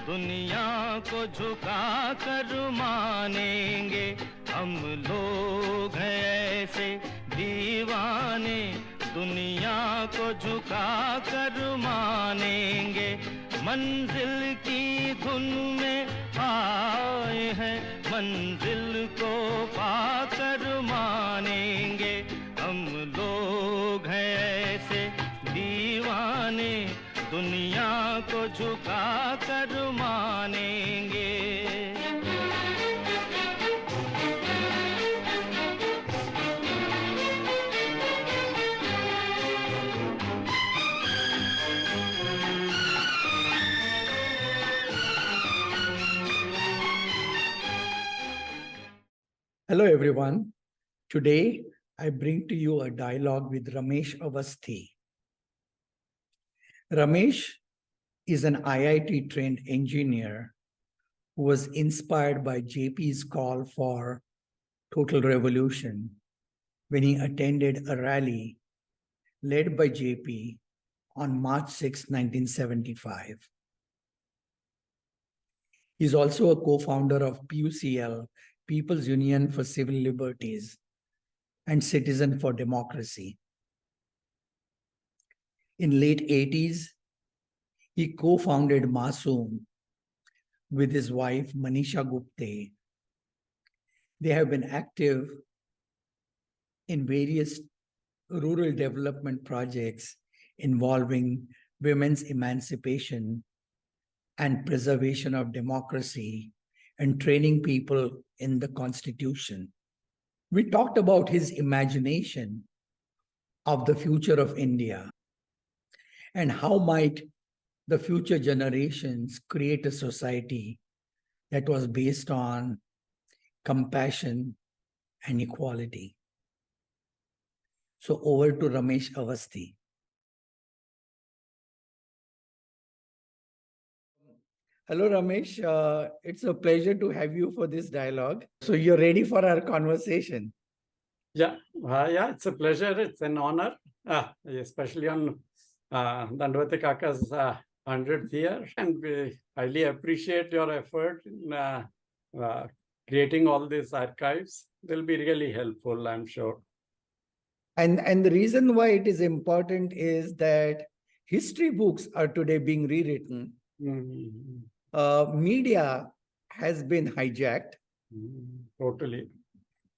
दुनिया को झुका कर मानेंगे, हम लोग हैं ऐसे दीवाने, दुनिया को झुका कर मानेंगे, मंजिल की धुन में आए हैं, मंजिल को पाकर मानेंगे, हम लोग हैं ऐसे दीवाने, दुनिया को झुका कर मानेंगे। Hello everyone. Today I bring to you a dialogue with Ramesh Awasthi. Ramesh is an IIT trained engineer who was inspired by JP's call for total revolution when he attended a rally led by JP on March 6, 1975. He's also a co-founder of PUCL, People's Union for Civil Liberties, and Citizen for Democracy. In late 80s, he co-founded MASUM with his wife, Manisha Gupte. They have been active in various rural development projects involving women's emancipation and preservation of democracy and training people in the Constitution. We talked about his imagination of the future of India and how might the future generations create a society that was based on compassion and equality. So over to Ramesh Awasthi. Hello, Ramesh. It's a pleasure to have you for this dialogue. So you're ready for our conversation? Yeah, it's a pleasure. It's an honor, especially on Dandavati Kaka's 100th year. And we highly appreciate your effort in creating all these archives. They'll be really helpful, I'm sure. And the reason why it is important is that history books are today being rewritten. Media has been hijacked. Totally.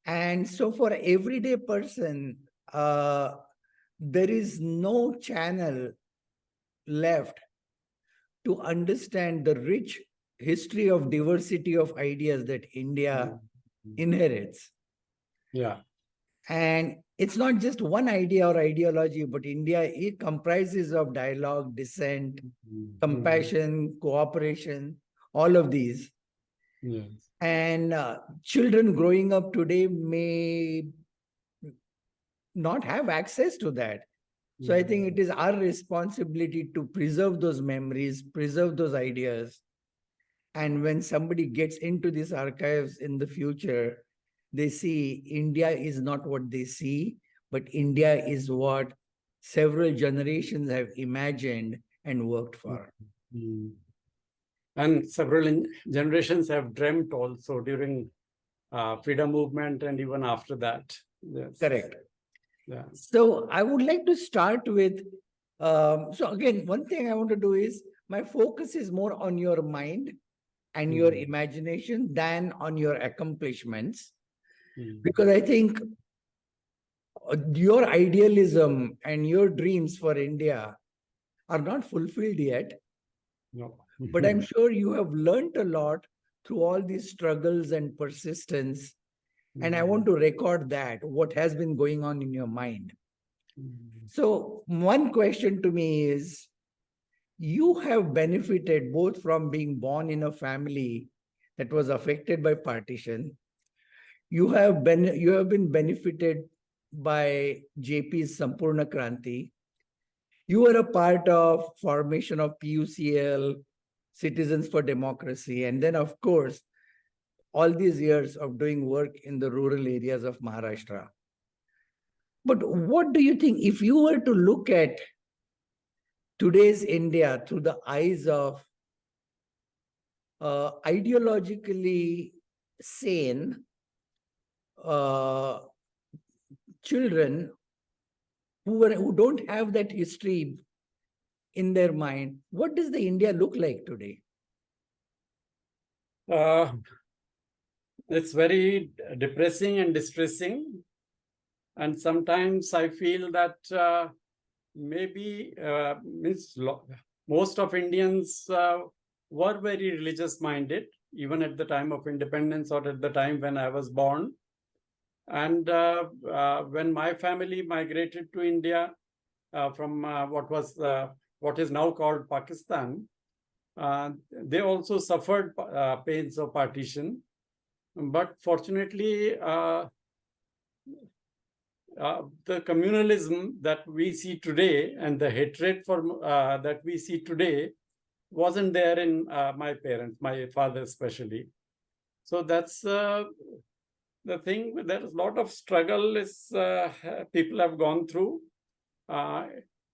And so for everyday person, there is no channel left to understand the rich history of diversity of ideas that India inherits. Yeah. And it's not just one idea or ideology, but India, it comprises of dialogue, dissent, compassion, cooperation, all of these. Yes. And children growing up today may not have access to that. So I think it is our responsibility to preserve those memories, preserve those ideas. And when somebody gets into these archives in the future, they see India is not what they see, but India is what several generations have imagined and worked for. And several generations have dreamt also during freedom movement and even after that. Yes. Correct. Yeah. So I would like to start with, so again, one thing I want to do is, my focus is more on your mind and your imagination than on your accomplishments. Because I think your idealism and your dreams for India are not fulfilled yet. No. But I'm sure you have learned a lot through all these struggles and persistence. And I want to record that, what has been going on in your mind. So one question to me is, you have benefited both from being born in a family that was affected by partition. You have been benefited by JP's Sampurna Kranti. You were a part of formation of PUCL, Citizens for Democracy, and then of course, all these years of doing work in the rural areas of Maharashtra. But what do you think, if you were to look at today's India through the eyes of ideologically sane children who don't have that history in their mind, what does the India look like today? It's very depressing and distressing. And sometimes I feel that maybe most of Indians were very religious minded, even at the time of independence or at the time when I was born. And when my family migrated to India from what is now called Pakistan, they also suffered pains of partition. But fortunately, the communalism that we see today and the hatred for that we see today wasn't there in my parents, my father especially. So that's the thing. There's a lot of struggle people have gone through.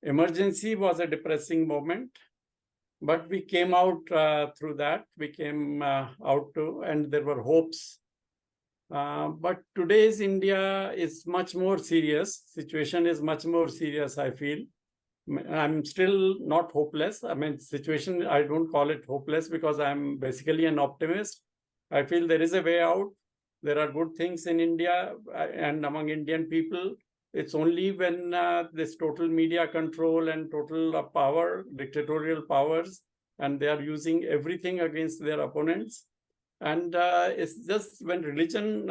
Emergency was a depressing moment, but we came out through that. We came out and there were hopes. But today's India is much more serious. Situation is much more serious, I feel. I'm still not hopeless. I mean, situation, I don't call it hopeless because I'm basically an optimist. I feel there is a way out. There are good things in India and among Indian people. It's only when this total media control and total power, dictatorial powers, and they are using everything against their opponents. And it's just when religion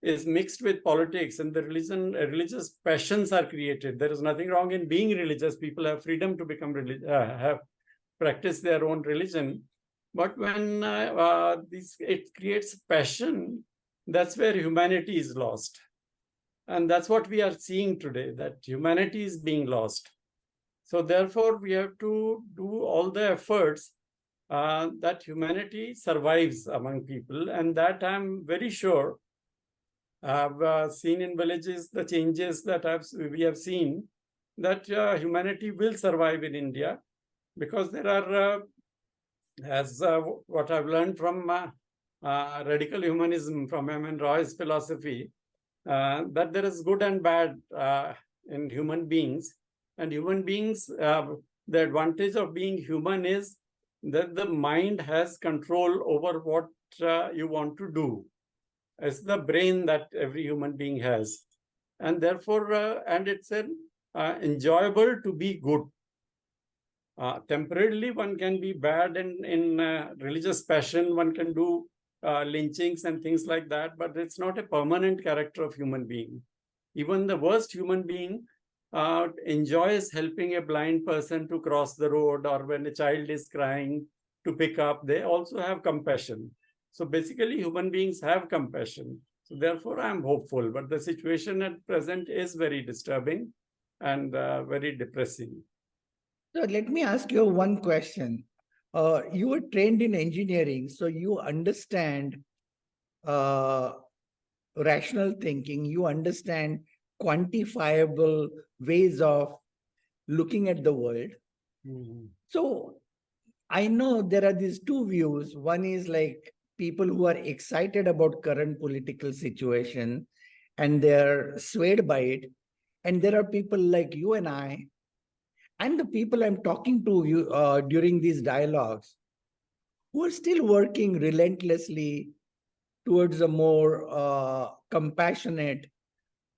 is mixed with politics and the religious passions are created. There is nothing wrong in being religious. People have freedom to become have practice their own religion. But when it creates passion, that's where humanity is lost. And that's what we are seeing today, that humanity is being lost. So therefore, we have to do all the efforts that humanity survives among people. And that I'm very sure I've seen in villages the changes that we have seen, that humanity will survive in India, because there are, as what I've learned from radical humanism, from M.N. Roy's philosophy, that there is good and bad in human beings. And human beings, the advantage of being human is that the mind has control over what you want to do. It's the brain that every human being has. And therefore, and it's enjoyable to be good. Temporarily, one can be bad in religious passion, one can do lynchings and things like that, but it's not a permanent character of human being. Even the worst human being enjoys helping a blind person to cross the road, or when a child is crying to pick up, they also have compassion. So basically, human beings have compassion. So therefore, I'm hopeful, but the situation at present is very disturbing and very depressing. So let me ask you one question. You were trained in engineering, so you understand rational thinking, you understand quantifiable ways of looking at the world. Mm-hmm. So I know there are these two views. One is like people who are excited about current political situation and they're swayed by it. And there are people like you and I, and the people I'm talking to you during these dialogues, who are still working relentlessly towards a more compassionate,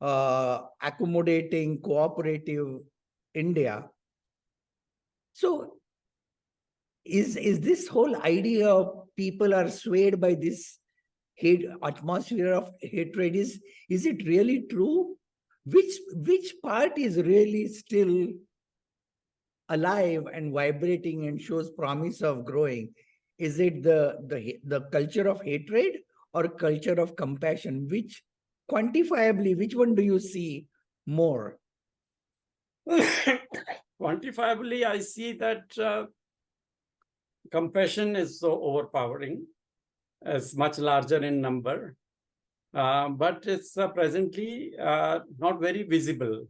accommodating, cooperative India. So is this whole idea of people are swayed by this atmosphere of hatred, is it really true? Which part is really still alive and vibrating and shows promise of growing? Is it the culture of hatred or culture of compassion? Which quantifiably, which one do you see more? Quantifiably, I see that compassion is so overpowering, is much larger in number, but it's presently not very visible.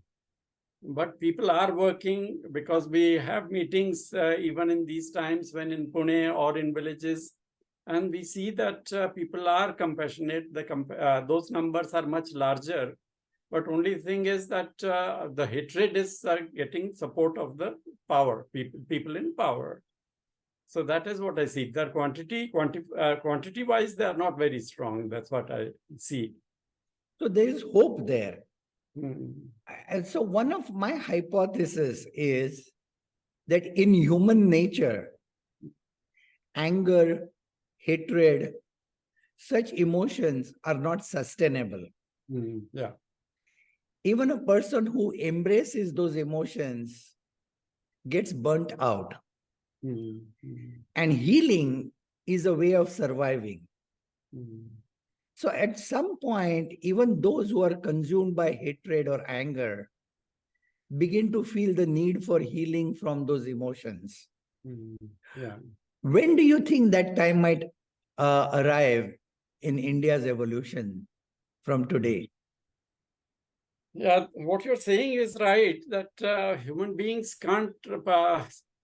But people are working, because we have meetings even in these times when in Pune or in villages, And we see that people are compassionate. Those numbers are much larger. But only thing is that the hatred is getting support of the power, people in power. So that is what I see. Their quantity-wise, they are not very strong. That's what I see. So there is hope there. Mm. And so one of my hypotheses is that in human nature, anger, hatred, such emotions are not sustainable. Yeah. Even a person who embraces those emotions gets burnt out. And healing is a way of surviving. So at some point, even those who are consumed by hatred or anger begin to feel the need for healing from those emotions. Yeah. When do you think that time might arrive in India's evolution from today? Yeah, what you're saying is right, that human beings can't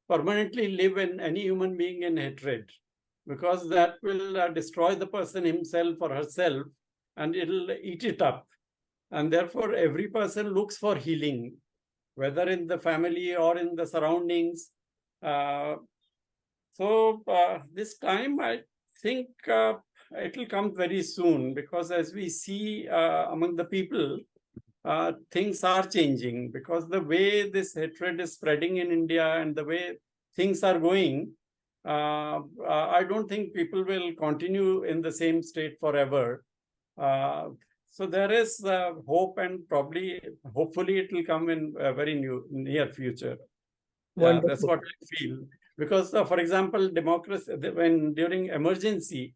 permanently live in any human being in hatred, because that will destroy the person himself or herself, and it'll eat it up. And therefore, every person looks for healing, whether in the family or in the surroundings. So this time, I think it will come very soon, because as we see among the people, things are changing, because the way this hatred is spreading in India and the way things are going, I don't think people will continue in the same state forever. So there is hope, and hopefully it will come in a very near future. Yeah, that's what I feel. Because, for example, democracy, when during emergency,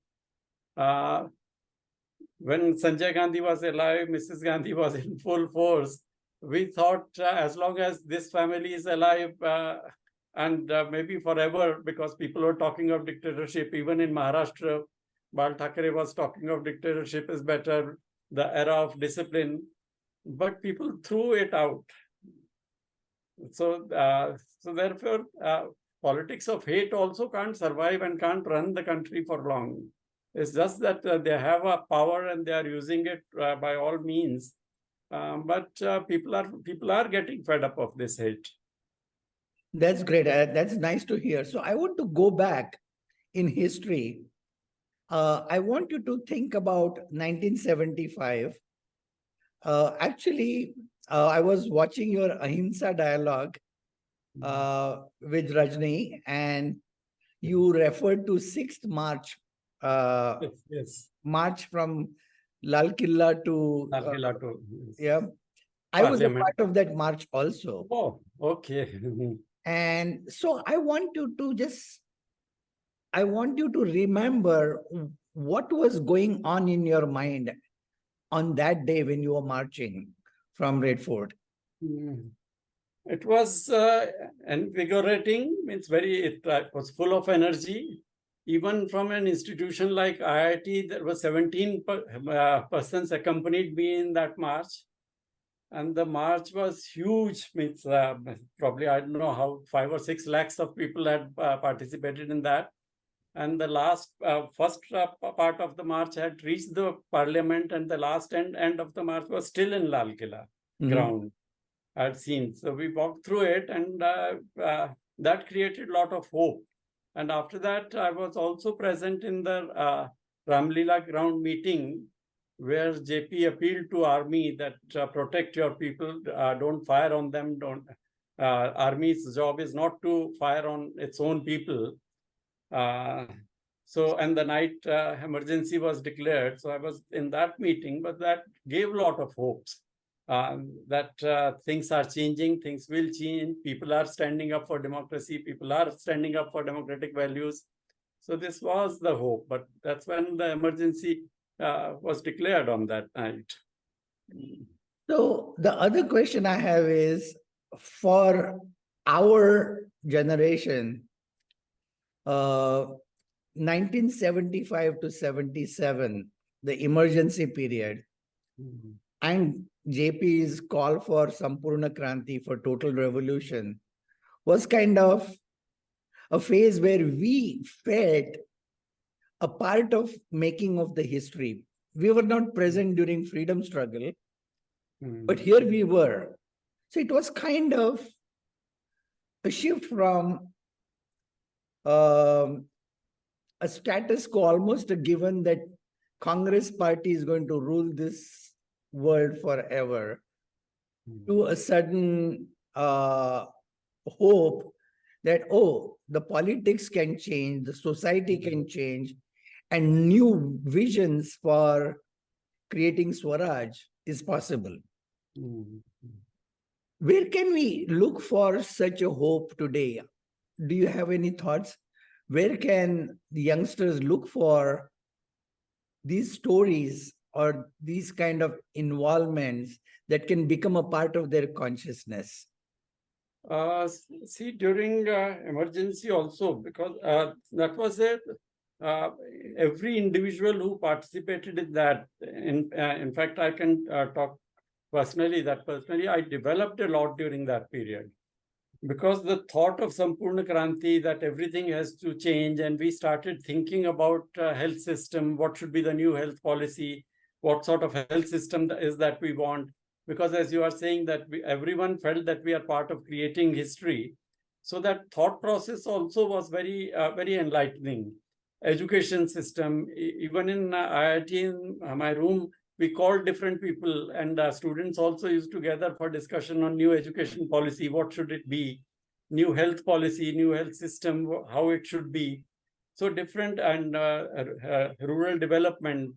when Sanjay Gandhi was alive, Mrs. Gandhi was in full force. We thought as long as this family is alive, and maybe forever, because people were talking of dictatorship. Even in Maharashtra, Bal Thackeray was talking of dictatorship is better, the era of discipline. But people threw it out. So therefore, politics of hate also can't survive and can't run the country for long. It's just that they have a power and they are using it by all means. But people are getting fed up of this hate. That's great. That's nice to hear. So I want to go back in history. I want you to think about 1975. Actually, I was watching your Ahimsa dialogue with Rajni, and you referred to 6th March. Yes. March from Lal Killa to yes. yeah. I was a Parliament. part of that march also. Oh, okay. And so I want you to remember what was going on in your mind on that day when you were marching from Red Fort. It was invigorating. It was full of energy. Even from an institution like IIT, there were 17 persons accompanied me in that march. And the march was huge. Probably, I don't know how, 5 or 6 lakhs of people had participated in that. And the first part of the march had reached the parliament, and the last end of the march was still in Lal Killa ground. I had seen. So we walked through it, and that created a lot of hope. And after that, I was also present in the Ramlila ground meeting, where JP appealed to army that protect your people, don't fire on them. Army's job is not to fire on its own people. And the night emergency was declared. So I was in that meeting, but that gave a lot of hopes. That things are changing, things will change, people are standing up for democracy, people are standing up for democratic values. So this was the hope, but that's when the emergency was declared on that night. So the other question I have is, for our generation, 1975 to 77, the emergency period, and JP's call for Sampurna Kranti, for total revolution, was kind of a phase where we felt a part of making of the history. We were not present during freedom struggle, but here we were. So it was kind of a shift from a status quo, almost a given that Congress party is going to rule this world forever, to a sudden hope that, oh, the politics can change, the society can change, and new visions for creating Swaraj is possible. Where can we look for such a hope today? Do you have any thoughts? Where can the youngsters look for these stories or these kind of involvements that can become a part of their consciousness? See, during emergency also, because that was every individual who participated in that. In fact, I can talk personally that I developed a lot during that period, because the thought of Sampurna Kranti, that everything has to change, and we started thinking about health system, what should be the new health policy, what sort of health system is that we want. Because as you are saying that everyone felt that we are part of creating history. So that thought process also was very, very enlightening. Education system, even in IIT, in my room, we called different people, and students also used to gather for discussion on new education policy. What should it be? New health policy, new health system, how it should be. So different, and rural development,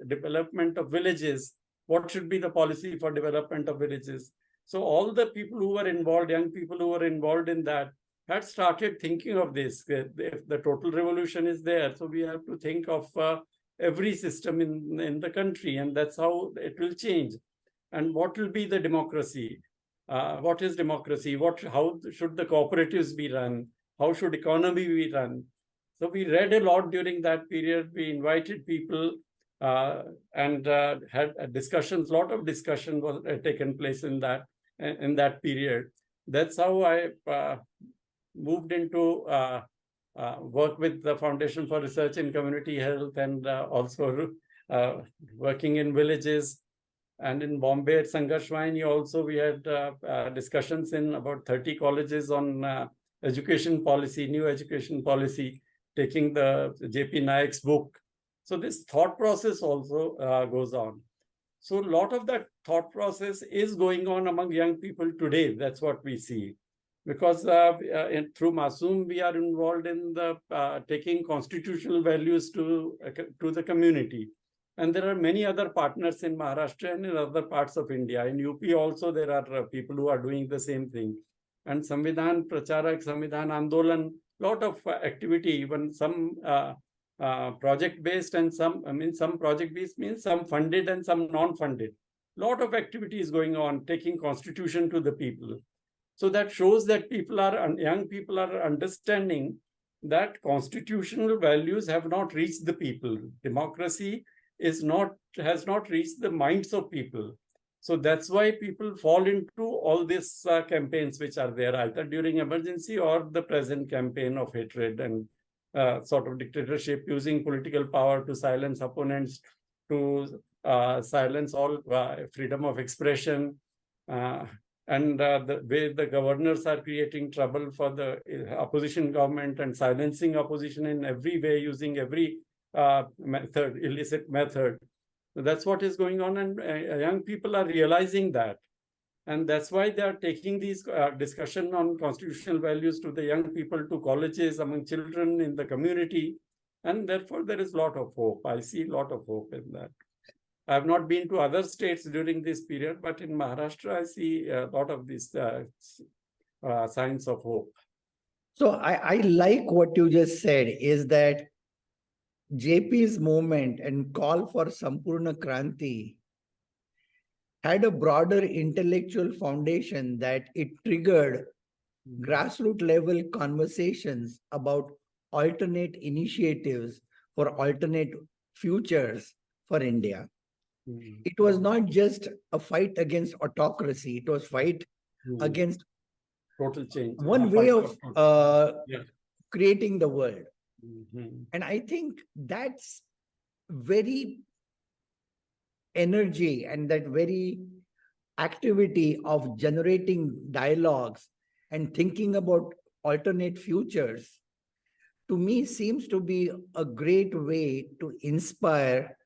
development of villages. What should be the policy for development of villages? So all the people who were involved, young people who were involved in that, had started thinking of this. If the total revolution is there, so we have to think of every system in the country, and that's how it will change. And what will be the democracy? What is democracy? How should the cooperatives be run? How should economy be run? So we read a lot during that period. We invited people and had discussions. A lot of discussion was taken place in that period. That's how I moved into work with the Foundation for Research in Community Health, and also working in villages. And in Bombay at Sangarshwani also, we had discussions in about 30 colleges on education policy, new education policy, taking the J.P. Naik's book. So this thought process also goes on. So a lot of that thought process is going on among young people today. That's what we see. Because through MASUM, we are involved in the taking constitutional values to the community. And there are many other partners in Maharashtra and in other parts of India. In UP also, there are people who are doing the same thing. And Samvidhan Pracharak, Samvidhan Andolan, lot of activity, even some project-based and some project-based means some funded and some non-funded. Lot of activities going on, taking constitution to the people. So that shows that young people are understanding that constitutional values have not reached the people. Democracy has not reached the minds of people. So that's why people fall into all these campaigns which are there, either during emergency or the present campaign of hatred and sort of dictatorship, using political power to silence opponents, to silence all freedom of expression. And the way the governors are creating trouble for the opposition government and silencing opposition in every way, using every illicit method. So that's what is going on, and young people are realizing that. And that's why they are taking these discussion on constitutional values to the young people, to colleges, among children, in the community. And therefore, there is a lot of hope. I see a lot of hope in that. I have not been to other states during this period, but in Maharashtra, I see a lot of these signs of hope. So I like what you just said, is that JP's movement and call for Sampurna Kranti had a broader intellectual foundation, that it triggered grassroots level conversations about alternate initiatives for alternate futures for India. It was not just a fight against autocracy, it was fight against total change. One way of creating the world. And I think that's very energy and that very activity of generating dialogues and thinking about alternate futures, to me, seems to be a great way to inspire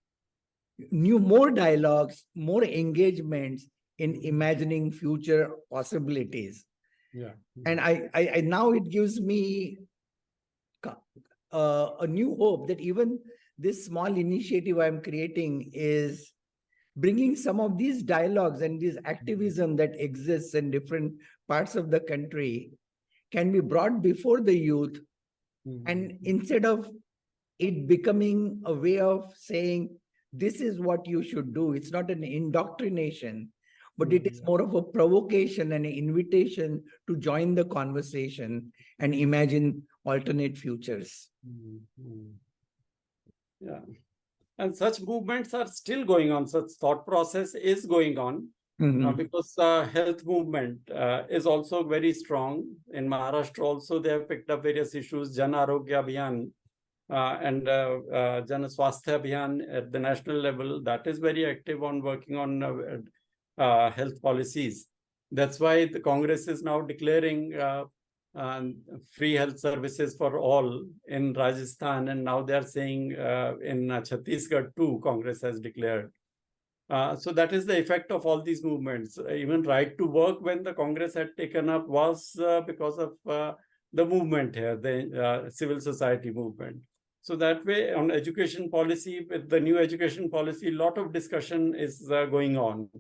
more dialogues, more engagements in imagining future possibilities. Yeah. And I now it gives me a new hope that even this small initiative I'm creating is bringing some of these dialogues and this activism that exists in different parts of the country can be brought before the youth. And instead of it becoming a way of saying, this is what you should do, it's not an indoctrination, but it is more of a provocation and an invitation to join the conversation and imagine alternate futures. Yeah. And such movements are still going on. Such thought process is going on because health movement is also very strong. In Maharashtra also, they have picked up various issues, Jan Arogya Abhiyan and Jan Swasthya Abhiyan at the national level. That is very active on working on health policies. That's why the Congress is now declaring free health services for all in Rajasthan, and now they are saying in Chhattisgarh too, Congress has declared. So that is the effect of all these movements. Even right to work, when the Congress had taken up, was because of the movement here, the civil society movement. So that way, on education policy, with the new education policy, a lot of discussion is going on.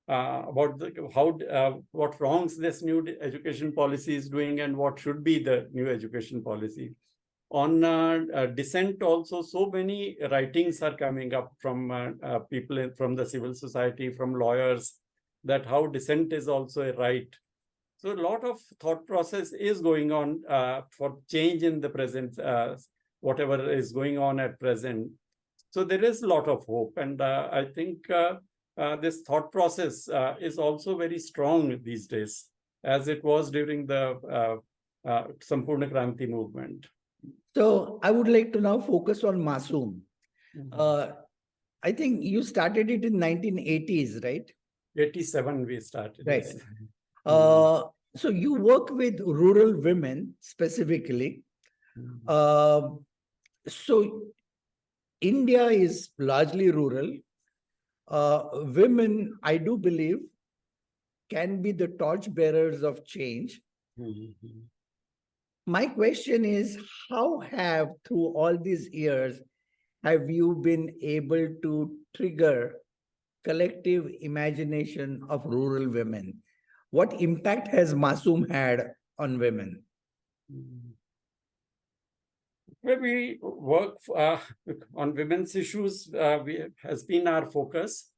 About what wrongs this new education policy is doing and what should be the new education policy. On dissent also, so many writings are coming up from people from the civil society, from lawyers, that how dissent is also a right. So a lot of thought process is going on for change in the present, whatever is going on at present. So there is a lot of hope, and I think this thought process is also very strong these days, as it was during the Sampurna Kranti movement. So I would like to now focus on MASUM. I think you started it in 1980s, right? 87 we started. Right. Yes. So you work with rural women specifically. So India is largely rural. Women, I do believe, can be the torchbearers of change. My question is, how have, through all these years, have you been able to trigger collective imagination of rural women? What impact has MASUM had on women? Where we work on women's issues has been our focus.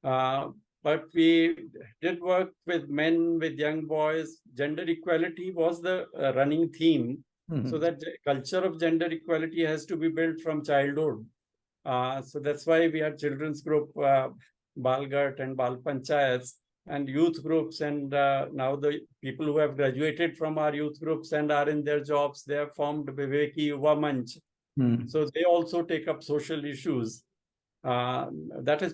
But we did work with men, with young boys. Gender equality was the running theme. So that culture of gender equality has to be built from childhood. So that's why we had children's group, Balgat and Bal Panchayats, and youth groups. And now the people who have graduated from our youth groups and are in their jobs, they have formed Viveki Yuva Manch. So they also take up social issues. That is,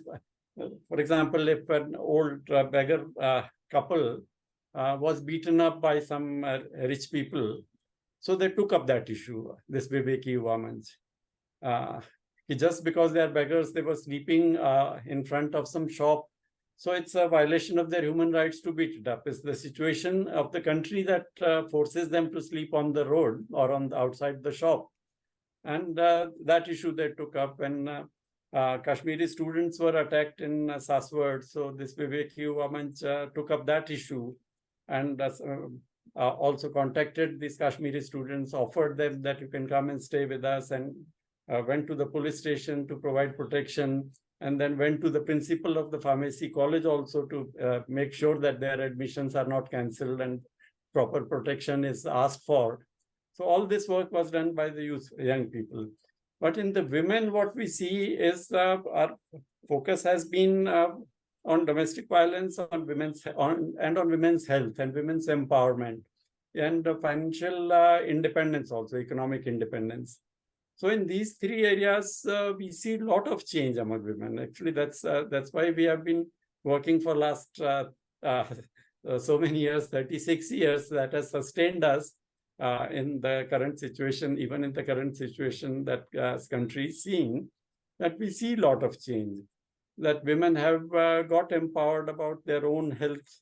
for example, if an old beggar couple was beaten up by some rich people, so they took up that issue, this Viveki Yuva Manch. Just because they are beggars, they were sleeping in front of some shop. So it's a violation of their human rights to beat it up. It's the situation of the country that forces them to sleep on the road or on the outside the shop. And that issue they took up when Kashmiri students were attacked in Saswad. So this Viveki Yuva Manch took up that issue and also contacted these Kashmiri students, offered them that you can come and stay with us, and went to the police station to provide protection, and then went to the principal of the pharmacy college also to make sure that their admissions are not cancelled and proper protection is asked for. So all this work was done by the youth, young people. But in the women, what we see is our focus has been on domestic violence, on women's health and women's empowerment. and financial independence, also economic independence. So in these three areas, we see a lot of change among women. Actually, that's why we have been working for last so many years, 36 years, that has sustained us in the current situation, even in the current situation that country is seeing, that we see a lot of change, that women have got empowered about their own health,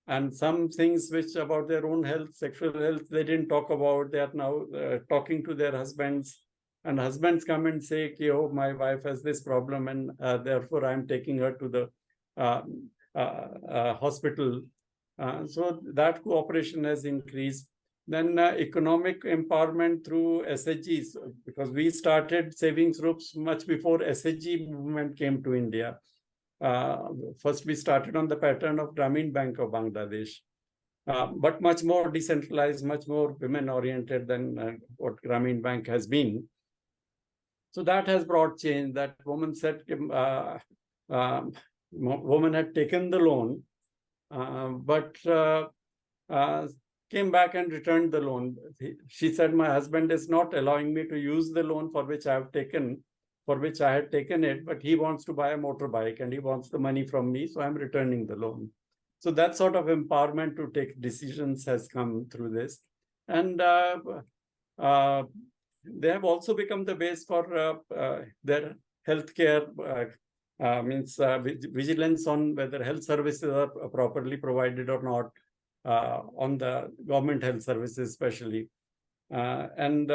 and some things which about their own health, sexual health, they didn't talk about. They are now talking to their husbands, and husbands come and say, oh, my wife has this problem, and therefore I'm taking her to the hospital. So that cooperation has increased. Then economic empowerment through SHGs, because we started savings groups much before SHG movement came to India. First, we started on the pattern of Grameen Bank of Bangladesh, but much more decentralized, much more women-oriented than what Grameen Bank has been. So that has brought change. That woman said, woman had taken the loan, but came back and returned the loan. She said, my husband is not allowing me to use the loan for which I had taken it, but he wants to buy a motorbike and he wants the money from me, so I'm returning the loan. So that sort of empowerment to take decisions has come through this. And they have also become the base for their healthcare, means vigilance on whether health services are properly provided or not, on the government health services especially. And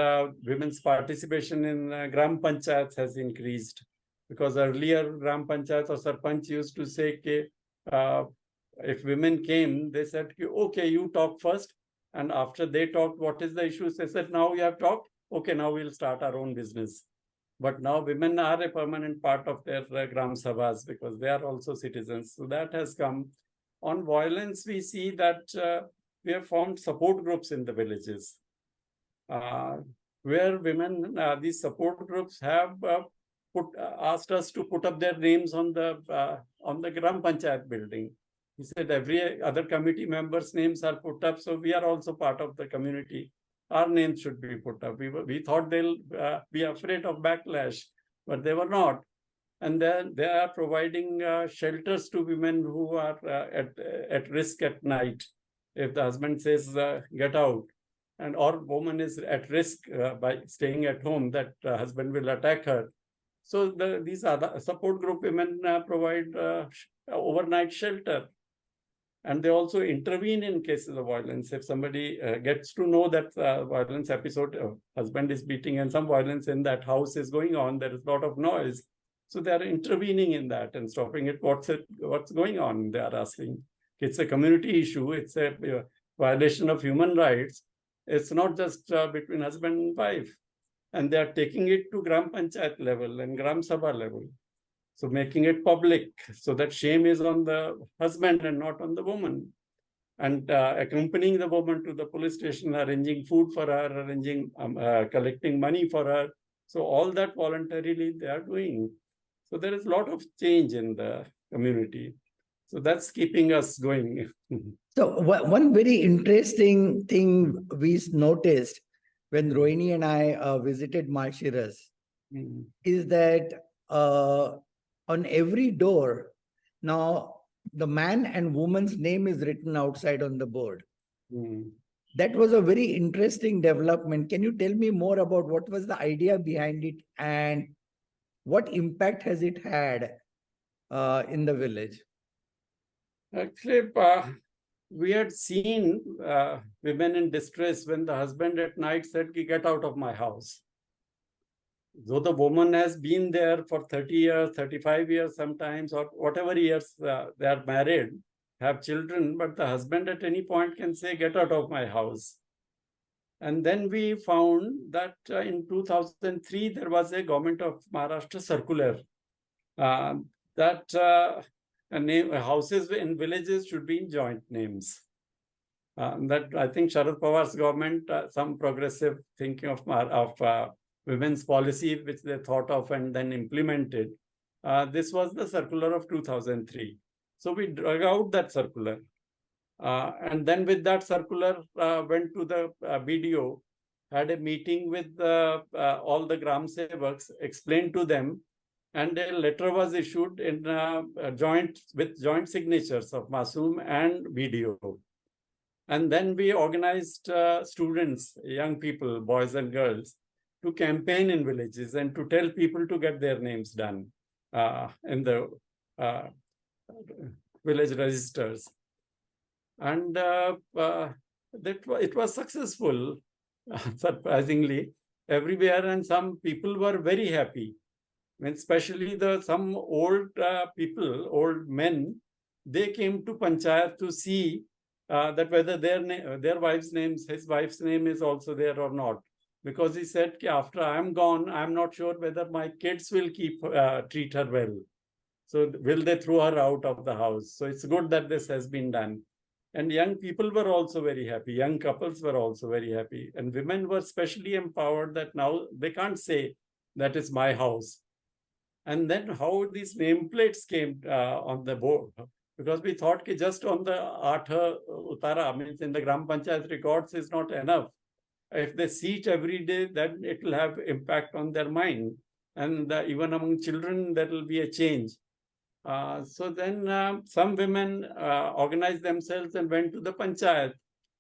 women's participation in Gram Panchayats has increased, because earlier Gram Panchayat or Sarpanch used to say, if women came, they said, okay, you talk first. And after they talked, what is the issue? They said, now you have talked. Okay, now we'll start our own business. But now women are a permanent part of their Gram Sabhas, because they are also citizens. So that has come. On violence, we see that we have formed support groups in the villages, where women, these support groups have asked us to put up their names on the Gram Panchayat building. He said every other committee members' names are put up, so we are also part of the community. Our names should be put up. We thought they'll be afraid of backlash, but they were not. And then they are providing shelters to women who are at risk at night. If the husband says, get out, and or woman is at risk by staying at home, that husband will attack her. So these other support group women provide overnight shelter. And they also intervene in cases of violence. If somebody gets to know that violence episode, husband is beating and some violence in that house is going on, there is a lot of noise. So they are intervening in that and stopping it. What's going on? They are asking. It's a community issue. It's a violation of human rights. It's not just between husband and wife. And they are taking it to Gram Panchayat level and Gram Sabha level. So making it public, so that shame is on the husband and not on the woman. And accompanying the woman to the police station, arranging food for her, collecting money for her. So all that voluntarily they are doing. So there is a lot of change in the community. So that's keeping us going. So one very interesting thing we noticed when Rohini and I visited Marshiras is that on every door, now the man and woman's name is written outside on the board. That was a very interesting development. Can you tell me more about what was the idea behind it and what impact has it had in the village? Actually, we had seen women in distress when the husband at night said, get out of my house. Though the woman has been there for 30 years, 35 years sometimes, or whatever years they are married, have children, but the husband at any point can say, get out of my house. And then we found that in 2003, there was a government of Maharashtra circular that houses in villages should be in joint names. That I think Sharad Pawar's government, some progressive thinking of women's policy, which they thought of and then implemented. This was the circular of 2003. So we drug out that circular. And then with that circular, went to the BDO, had a meeting with all the Gram Sevaks, explained to them, and a letter was issued in joint signatures of MASUM and BDO. And then we organized students, young people, boys and girls, to campaign in villages and to tell people to get their names done in the village registers. And it was successful, surprisingly, everywhere. And some people were very happy. I mean, especially some old people, old men, they came to Panchayat to see that whether their wife's names, his wife's name is also there or not. Because he said, after I'm gone, I'm not sure whether my kids will treat her well. So will they throw her out of the house? So it's good that this has been done. And young people were also very happy. Young couples were also very happy. And women were especially empowered that now they can't say that is my house. And then how these nameplates came on the board. Because we thought that just on the Atha Utara, means in the Gram Panchayat records, is not enough. If they see it every day, then it will have impact on their mind. And even among children, there will be a change. So then some women organized themselves and went to the Panchayat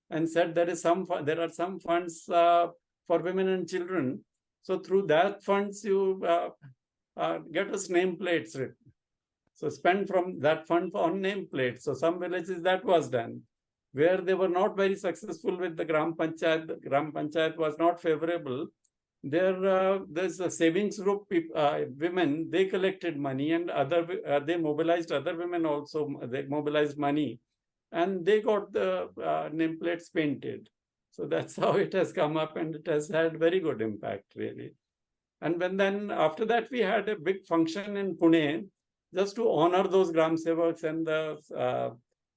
and said there are some funds for women and children. So through that funds, you get us nameplates written. So spend from that fund on nameplates. So some villages that was done. Where they were not very successful with the Gram Panchayat was not favorable. There's a savings group, women, they collected money, and they mobilized other women also. They mobilized money, and they got the nameplates painted. So that's how it has come up, and it has had very good impact, really. And then after that, we had a big function in Pune just to honor those Gram Sevaks and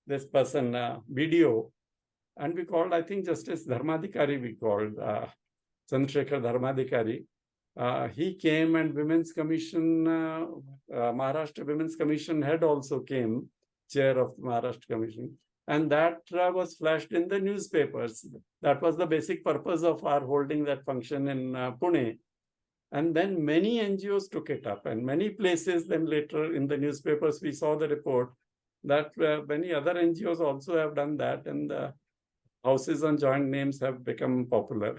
this person, BDO. And we called, I think, Justice Dharmadhikari, we called Chandrasekhar Dharmadhikari. He came, and Women's Commission, Maharashtra Women's Commission head also came, chair of the Maharashtra Commission. And that was flashed in the newspapers. That was the basic purpose of our holding that function in Pune. And then many NGOs took it up, and many places, then later in the newspapers, we saw the report that many other NGOs also have done that, and the houses on joint names have become popular.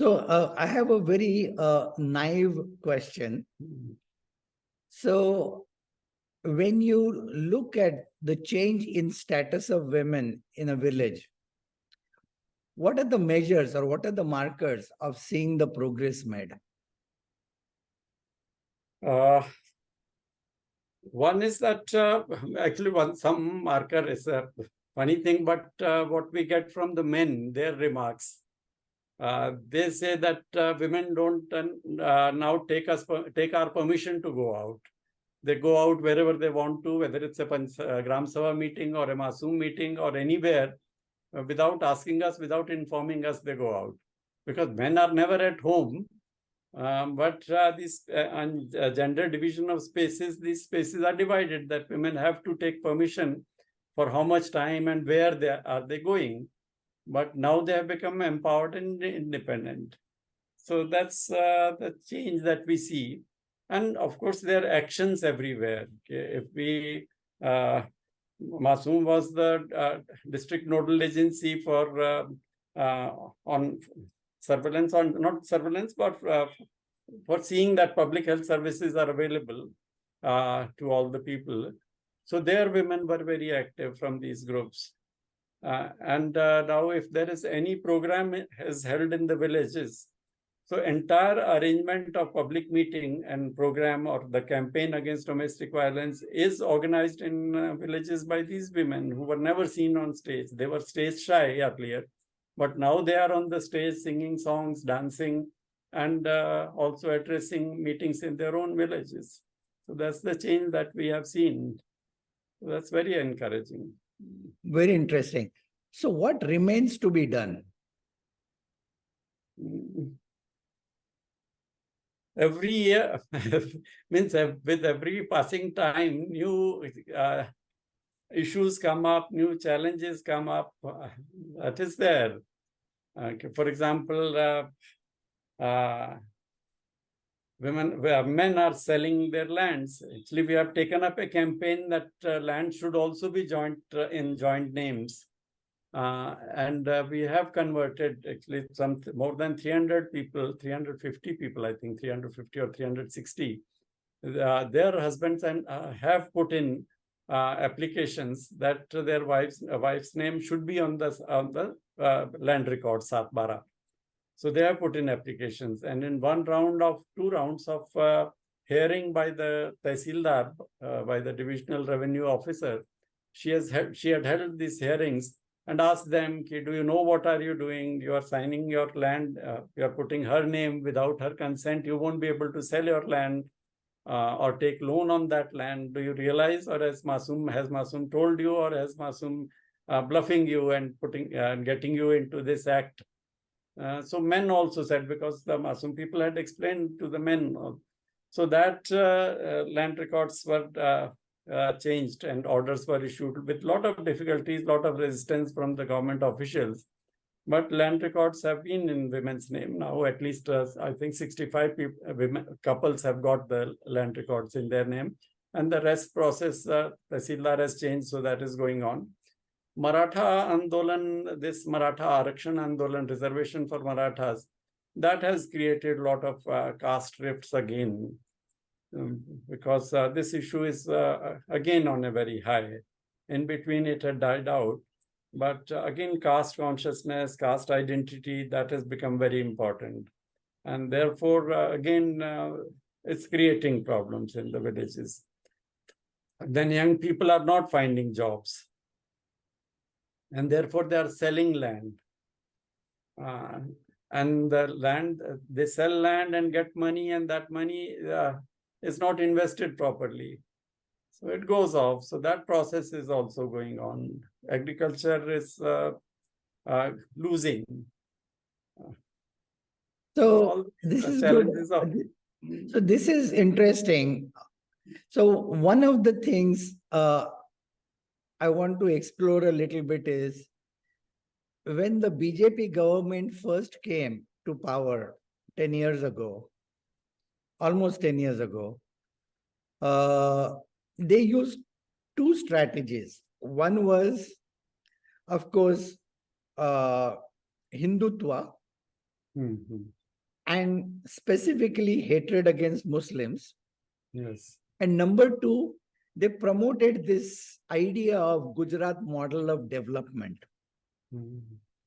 So I have a very naive question. So when you look at the change in status of women in a village, what are the measures or what are the markers of seeing the progress made? One is that actually some marker is a funny thing, but what we get from the men, their remarks, they say that women don't now take our permission to go out. They go out wherever they want to, whether it's a Gram Sabha meeting or a MASUM meeting or anywhere, without asking us, without informing us, they go out. Because men are never at home. But this gender division of spaces, these spaces are divided, that women have to take permission for how much time and where are they going. But now they have become empowered and independent. So that's the change that we see. And of course, there are actions everywhere. Okay? If we, MASUM was the district nodal agency for on surveillance, not surveillance, but for seeing that public health services are available to all the people. So there women were very active from these groups. And now if there is any program is held in the villages, so entire arrangement of public meeting and program or the campaign against domestic violence is organized in villages by these women who were never seen on stage. They were stage shy earlier, but now they are on the stage singing songs, dancing, and also addressing meetings in their own villages. So that's the change that we have seen. So that's very encouraging. Very interesting. So what remains to be done? Every year, means with every passing time, new issues come up, new challenges come up. That is there. For example, men are selling their lands. Actually, we have taken up a campaign that land should also be in joint names. And we have converted actually more than 300 people, 350 people, I think 350 or 360. Their husbands and have put in applications that their wife's name should be on the land record, Satbara. So they have put in applications, and in two rounds of hearing by the Tehsildar, by the divisional revenue officer, she had held these hearings and asked them, do you know what are you doing? You are signing your land, you are putting her name without her consent. You won't be able to sell your land or take loan on that land. Do you realize, or has MASUM told you, or has MASUM bluffing you and getting you into this act? So men also said, because the MASUM people had explained to the men. So that land records were changed and orders were issued with a lot of difficulties, lot of resistance from the government officials. But land records have been in women's name now. At least I think 65 couples have got the land records in their name. And the rest process, Tehsildar has changed, so that is going on. Maratha Andolan, this Maratha Arakshan Andolan, reservation for Marathas, that has created a lot of caste rifts again, because this issue is again on a very high. In between, it had died out. But again, caste consciousness, caste identity, that has become very important. And therefore, again, it's creating problems in the villages. Then young people are not finding jobs. And therefore, they are selling land. And the land, they sell land and get money, and that money is not invested properly. So it goes off. So that process is also going on. Agriculture is losing. So this is good. So this is interesting. So one of the things I want to explore a little bit is, when the BJP government first came to power 10 years ago, almost 10 years ago, they used two strategies. One was, of course, Hindutva, and specifically hatred against Muslims. Yes. And number two, they promoted this idea of Gujarat model of development,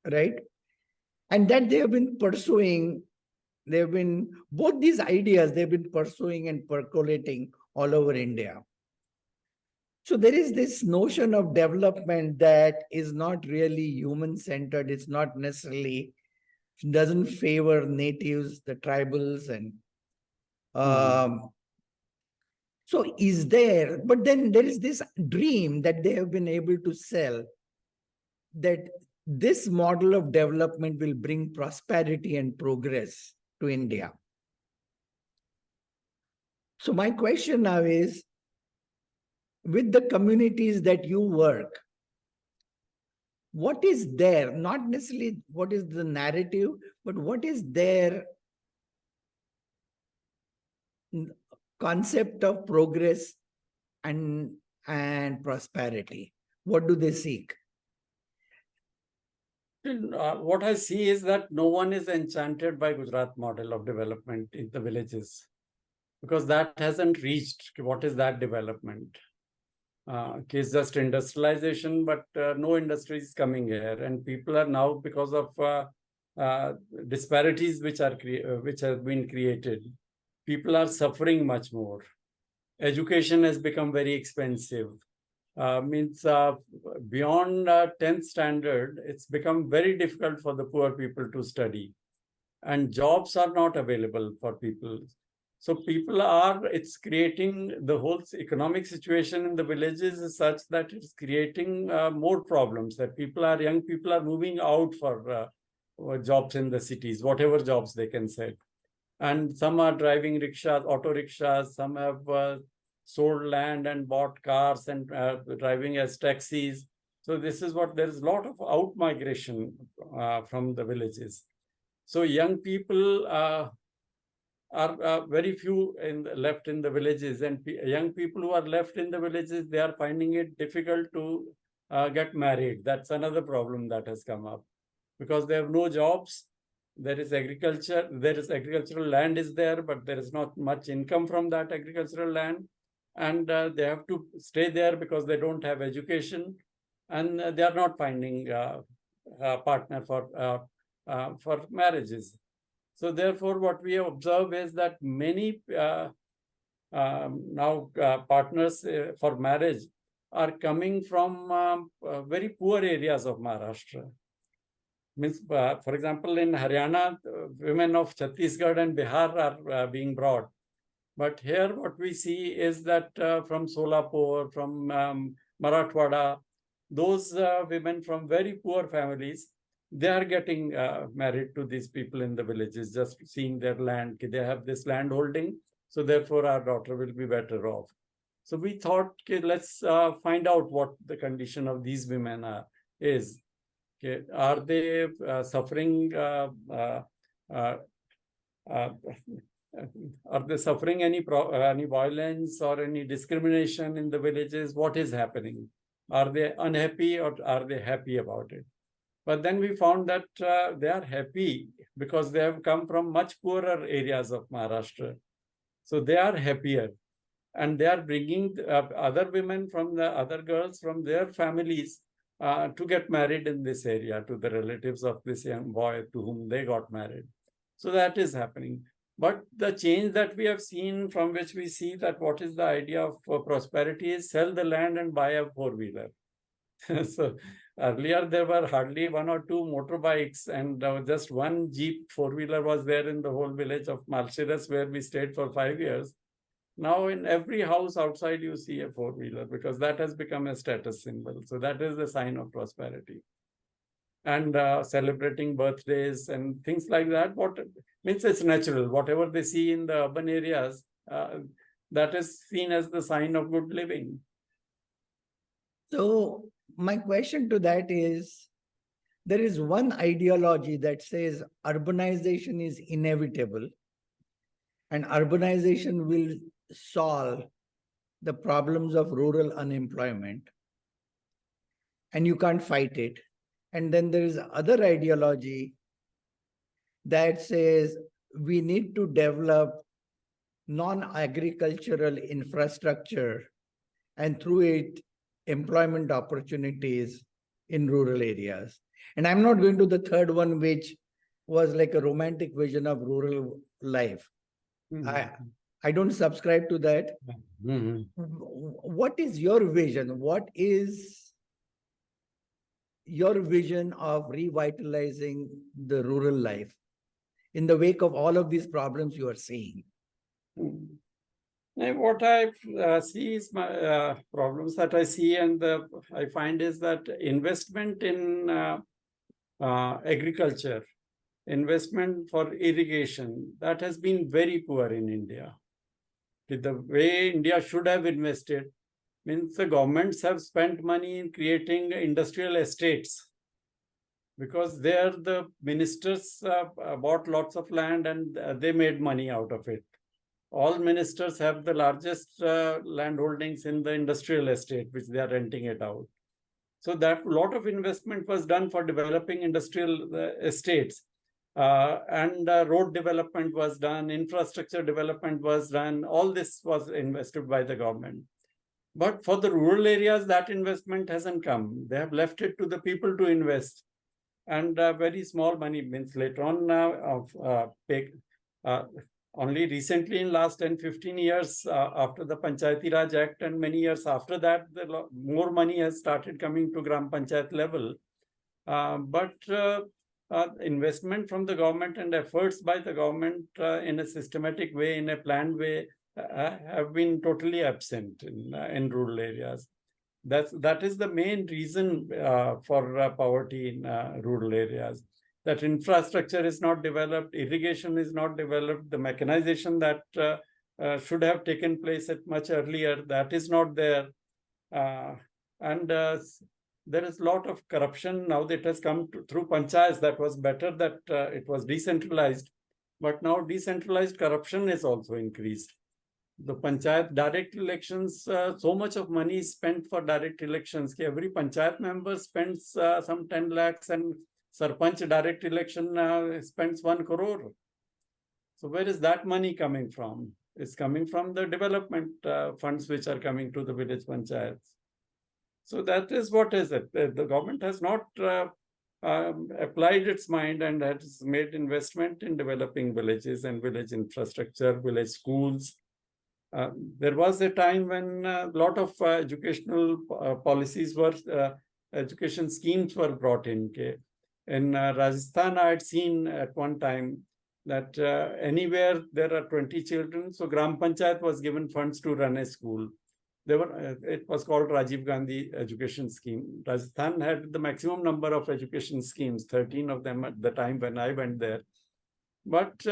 right? And that they have been pursuing. Both these ideas they've been pursuing and percolating all over India. So there is this notion of development that is not really human-centered. It's not necessarily, doesn't favor natives, the tribals, and so is there, but then there is this dream that they have been able to sell, that this model of development will bring prosperity and progress to India. So my question now is, with the communities that you work, what is there, not necessarily what is the narrative, but what is their concept of progress and prosperity? What do they seek? What I see is that no one is enchanted by Gujarat model of development in the villages, because that hasn't reached. What is that development? It's just industrialization, but no industry is coming here, and people are now, because of disparities which have been created, people are suffering much more. Education has become very expensive. Beyond 10th standard, it's become very difficult for the poor people to study, and jobs are not available for people. So it's creating, the whole economic situation in the villages is such that it's creating more problems, that young people are moving out for jobs in the cities, whatever jobs they can set. And some are driving rickshaws, auto rickshaws, some have sold land and bought cars and driving as taxis. So this is what, there is a lot of out migration from the villages. So young people are very few left in the villages, and young people who are left in the villages, they are finding it difficult to get married. That's another problem that has come up, because they have no jobs. There is agriculture, there is agricultural land is there, but there is not much income from that agricultural land. And they have to stay there because they don't have education, and they are not finding a partner for marriages. So therefore, what we observe is that many now partners for marriage are coming from very poor areas of Maharashtra. Means, for example, in Haryana, women of Chhattisgarh and Bihar are being brought. But here what we see is that from Solapur, from Marathwada, those women from very poor families, they are getting married to these people in the villages, just seeing their land. They have this land holding, so therefore our daughter will be better off. So we thought, okay, let's find out what the condition of these women is. Okay, are they suffering? Are they suffering any violence or any discrimination in the villages? What is happening? Are they unhappy or are they happy about it? But then we found that they are happy because they have come from much poorer areas of Maharashtra. So they are happier, and they are bringing other women from the other girls from their families to get married in this area to the relatives of this young boy to whom they got married. So that is happening. But the change that we have seen, from which we see that what is the idea of prosperity, is sell the land and buy a four-wheeler. So earlier there were hardly one or two motorbikes, and just one Jeep four-wheeler was there in the whole village of Malshiras, where we stayed for 5 years. Now in every house outside you see a four-wheeler, because that has become a status symbol. So that is a sign of prosperity. And celebrating birthdays and things like that, what means it's natural. Whatever they see in the urban areas, that is seen as the sign of good living. So my question to that is, there is one ideology that says urbanization is inevitable and urbanization will solve the problems of rural unemployment, and you can't fight it. And then there is other ideology that says we need to develop non-agricultural infrastructure, and through it, employment opportunities in rural areas. And I'm not going to the third one, which was like a romantic vision of rural life. Mm-hmm. I don't subscribe to that. Mm-hmm. What is your vision? What is your vision of revitalizing the rural life in the wake of all of these problems you are seeing? What I see is my problems that I see, and I find is that investment in agriculture, investment for irrigation, that has been very poor in India. The way India should have invested means the governments have spent money in creating industrial estates, because there the ministers bought lots of land and they made money out of it. All ministers have the largest land holdings in the industrial estate, which they are renting it out. So that lot of investment was done for developing industrial estates. And road development was done, infrastructure development was done. All this was invested by the government. But for the rural areas, that investment hasn't come. They have left it to the people to invest. And very small money means later on only recently in last 10-15 years after the Panchayati Raj Act, and many years after that, more money has started coming to Gram Panchayat level. But investment from the government and efforts by the government in a systematic way, in a planned way, have been totally absent in rural areas. That is the main reason for poverty in rural areas. That infrastructure is not developed, irrigation is not developed, the mechanization that should have taken place at much earlier. That is not there. And there is a lot of corruption now that has come through panchayats. That was better that it was decentralized. But now decentralized corruption is also increased. The panchayat direct elections, so much of money is spent for direct elections. Every panchayat member spends some 10 lakhs and sarpanch direct election spends 1 crore. So where is that money coming from? It's coming from the development funds which are coming to the village panchayats. So that is what is it. The government has not applied its mind and has made investment in developing villages and village infrastructure, village schools. There was a time when a lot of educational policies were, education schemes were brought in. Okay? In Rajasthan, I had seen at one time that anywhere there are 20 children, so Gram Panchayat was given funds to run a school. They were, it was called Rajiv Gandhi Education Scheme. Rajasthan had the maximum number of education schemes, 13 of them at the time when I went there. But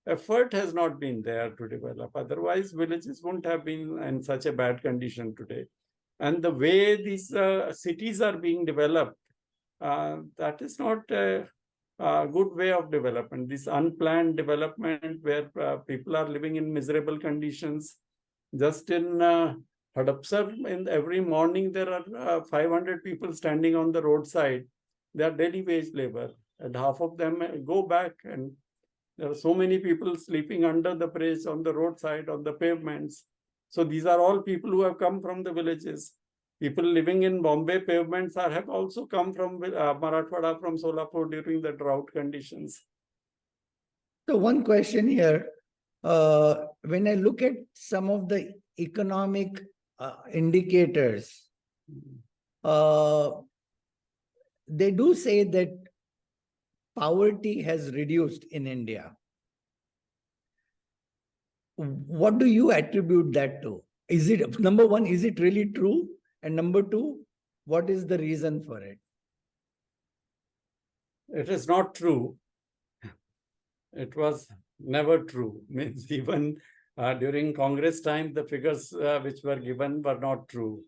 effort has not been there to develop. Otherwise, villages wouldn't have been in such a bad condition today. And the way these cities are being developed, that is not a good way of development. This unplanned development where people are living in miserable conditions. Just in Hadapsar, in every morning there are 500 people standing on the roadside. They are daily wage labor, and half of them go back. And there are so many people sleeping under the bridge, on the roadside, on the pavements. So these are all people who have come from the villages. People living in Bombay pavements have also come from Marathwada, from Solapur during the drought conditions. So one question here. When I look at some of the economic indicators, they do say that poverty has reduced in India. What do you attribute that to? Is it, number one, is it really true? And number two, what is the reason for it? It is not true. It was never true. Means even during Congress time, the figures which were given were not true.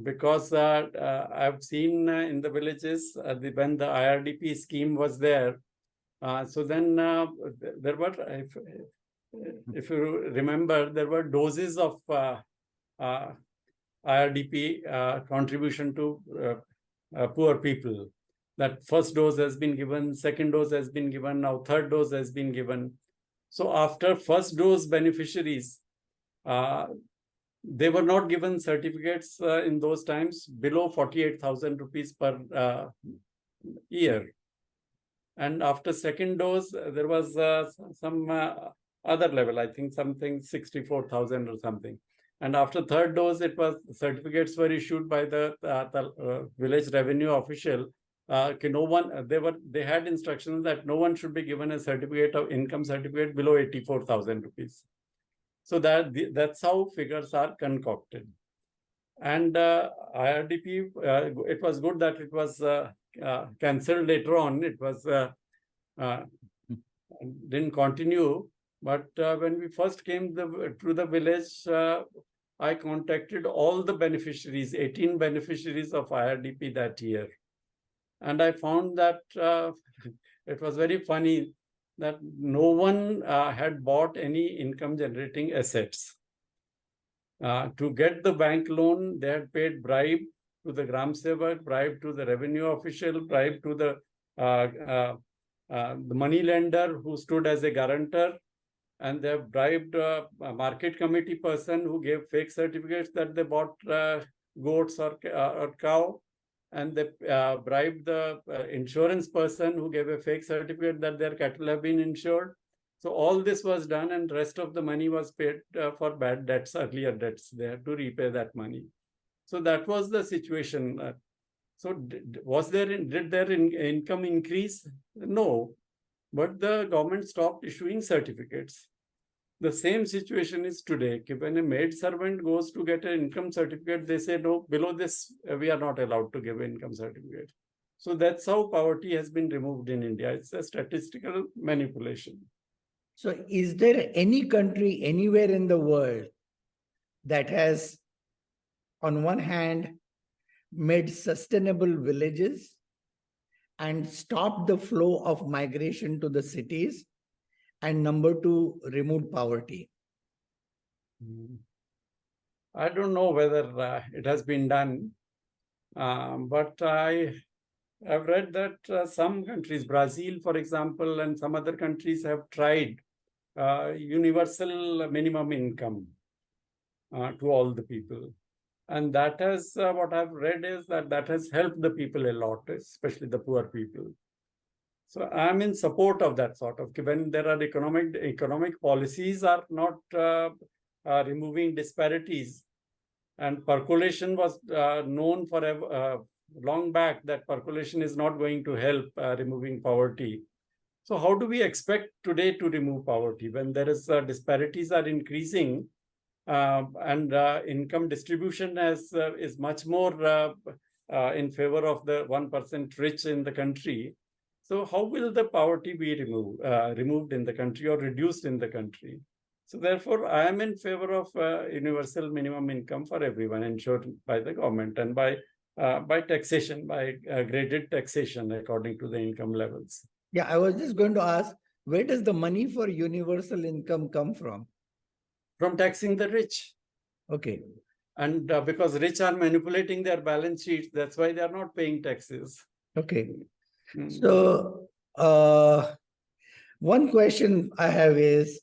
Because I've seen in the villages when the IRDP scheme was there. So then there were, if you remember, there were doses of IRDP contribution to poor people. That first dose has been given, second dose has been given, now third dose has been given. So after first dose beneficiaries, they were not given certificates in those times below 48,000 rupees per year. And after second dose, there was some other level, I think something 64,000 or something. And after third dose, it was certificates were issued by the village revenue official. No one, they had instructions that no one should be given a certificate of income certificate below 84,000 rupees. So that's how figures are concocted. And IRDP, it was good that it was cancelled later on. It was didn't continue. But when we first came to the village, I contacted all the beneficiaries, 18 beneficiaries of IRDP that year. And I found that it was very funny that no one had bought any income generating assets. To get the bank loan, they had paid bribe to the Gram Sevak, bribe to the revenue official, bribe to the money lender who stood as a guarantor. And they have bribed a market committee person who gave fake certificates that they bought goats or cow. And they bribed the insurance person who gave a fake certificate that their cattle have been insured. So all this was done, and rest of the money was paid for bad debts, earlier debts. They had to repay that money. So that was the situation. So did their income increase? No, but the government stopped issuing certificates. The same situation is today. When a maid servant goes to get an income certificate, they say, no, below this, we are not allowed to give an income certificate. So that's how poverty has been removed in India. It's a statistical manipulation. So is there any country anywhere in the world that has, on one hand, made sustainable villages and stopped the flow of migration to the cities, and number two, removed poverty? I don't know whether it has been done, but I have read that some countries, Brazil, for example, and some other countries have tried universal minimum income to all the people. And that has, what I've read is that has helped the people a lot, especially the poor people. So I'm in support of that sort of, when there are economic policies are not removing disparities. And percolation was known for long back that percolation is not going to help removing poverty. So how do we expect today to remove poverty when there is disparities are increasing and income distribution is much more in favor of the 1% rich in the country? So how will the poverty be removed in the country or reduced in the country? So therefore, I am in favor of universal minimum income for everyone, ensured by the government and by taxation, by graded taxation according to the income levels. Yeah, I was just going to ask, where does the money for universal income come from? From taxing the rich. Okay. And because rich are manipulating their balance sheets, that's why they are not paying taxes. Okay. So one question I have is,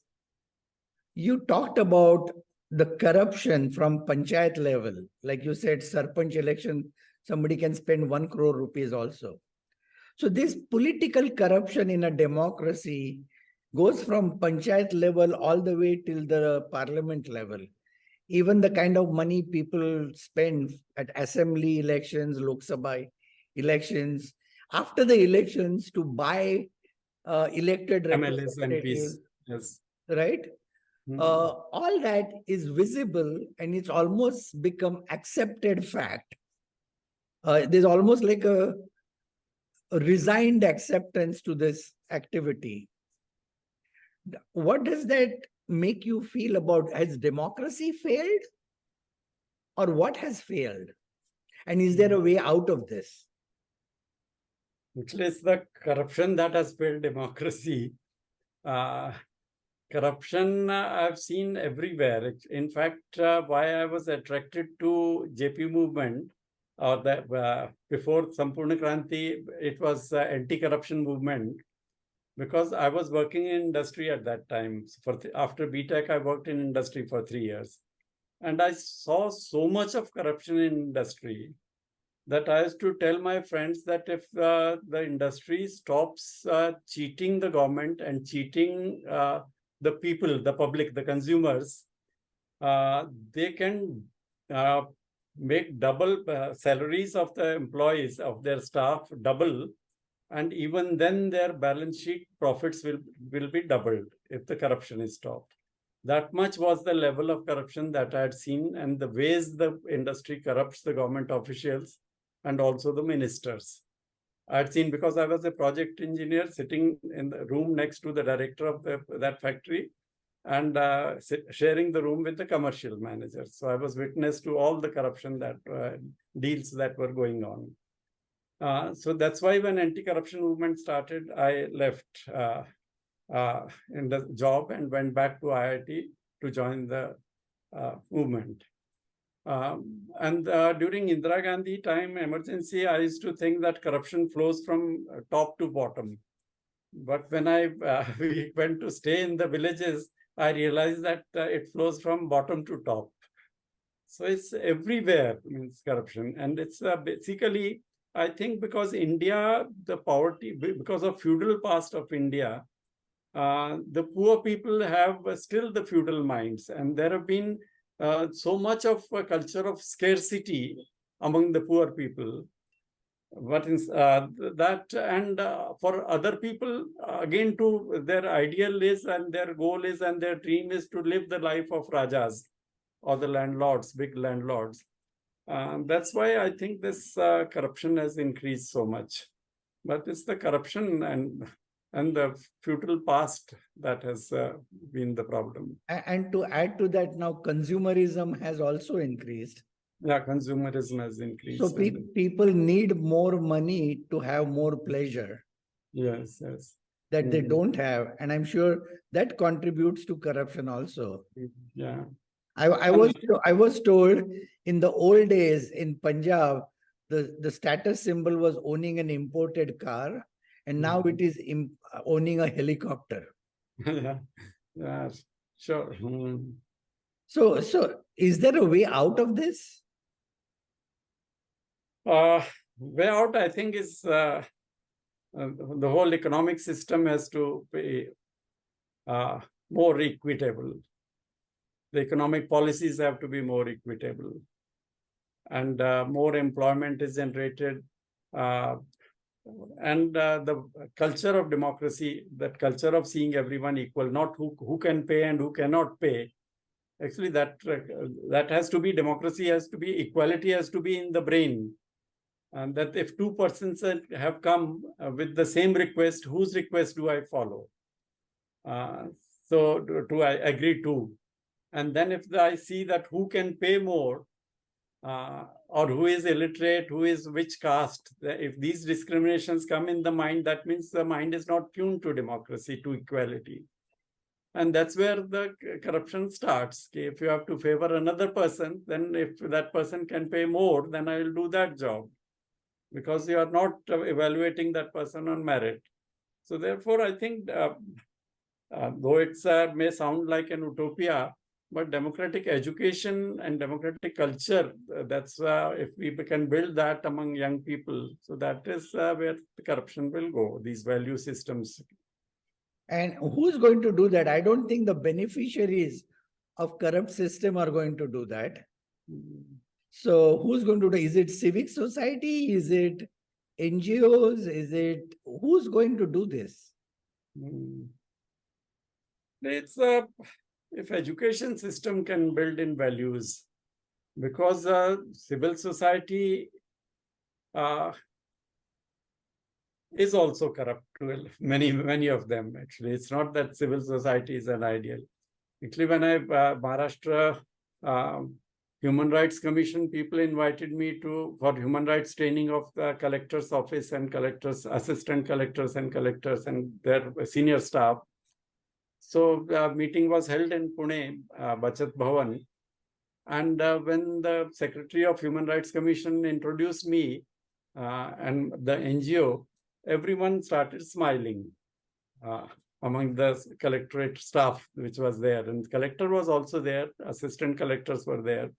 you talked about the corruption from panchayat level. Like you said, sarpanch election, somebody can spend 1 crore rupees also. So this political corruption in a democracy goes from panchayat level all the way till the parliament level. Even the kind of money people spend at assembly elections, Lok Sabha elections, after the elections to buy elected MLAs and representatives, yes. right? All that is visible and it's almost become accepted fact. There's almost like a resigned acceptance to this activity. What does that make you feel about? Has democracy failed? Or what has failed? And is there a way out of this? Actually, it's the corruption that has failed democracy. Corruption I've seen everywhere. In fact, why I was attracted to JP movement, or that before Sampurna Kranti, it was anti-corruption movement, because I was working in industry at that time. After BTech, I worked in industry for 3 years. And I saw so much of corruption in industry that I used to tell my friends that if the industry stops cheating the government and cheating the people, the public, the consumers, they can make double salaries of the employees, of their staff, double. And even then their balance sheet profits will be doubled if the corruption is stopped. That much was the level of corruption that I had seen, and the ways the industry corrupts the government officials and also the ministers. I had seen, because I was a project engineer sitting in the room next to the director of that factory and sharing the room with the commercial managers. So I was witness to all the corruption that deals that were going on. So that's why when anti-corruption movement started, I left in the job and went back to IIT to join the movement. And during Indira Gandhi time emergency, I used to think that corruption flows from top to bottom. But when we went to stay in the villages, I realized that it flows from bottom to top. So it's everywhere, means corruption. And it's basically, I think, because India, the poverty, because of feudal past of India, the poor people have still the feudal minds. And there have been so much of a culture of scarcity among the poor people. What is that? And for other people, again, to their ideal is and their goal is and their dream is to live the life of Rajas or the landlords, big landlords. That's why I think this corruption has increased so much. But it's the corruption and the futile past that has been the problem. And to add to that, now consumerism has also increased. Yeah, consumerism has increased. So people need more money to have more pleasure. Yes, yes. That they don't have. And I'm sure that contributes to corruption also. Yeah. I was told in the old days in Punjab, the status symbol was owning an imported car, and now it is owning a helicopter. Yeah, yeah, sure. So is there a way out of this? Way out, I think, is the whole economic system has to be more equitable. The economic policies have to be more equitable, and more employment is generated. And the culture of democracy, that culture of seeing everyone equal, not who can pay and who cannot pay. Actually, that has to be, democracy has to be, equality has to be in the brain. And that if two persons have come with the same request, whose request do I follow? So do I agree to? And then if I see that who can pay more, or who is illiterate, who is which caste, if these discriminations come in the mind, that means the mind is not tuned to democracy, to equality. And that's where the corruption starts. If you have to favor another person, then if that person can pay more, then I will do that job, because you are not evaluating that person on merit. So therefore, I think, though it may sound like an utopia, but democratic education and democratic culture, that's if we can build that among young people, so that is where the corruption will go, these value systems. And who's going to do that? I don't think the beneficiaries of corrupt system are going to do that. So who's going to do? Is it civic society? Is it NGOs? Is it, who's going to do this? It's if education system can build in values, because civil society is also corrupt. Well, many of them, actually. It's not that civil society is an ideal. Actually, when I Maharashtra Human Rights Commission, people invited me for human rights training of the collector's office and collectors, assistant collectors and their senior staff. So the meeting was held in Pune, Bachat Bhavan. And when the Secretary of Human Rights Commission introduced me and the NGO, everyone started smiling among the collectorate staff which was there. And the collector was also there, assistant collectors were there.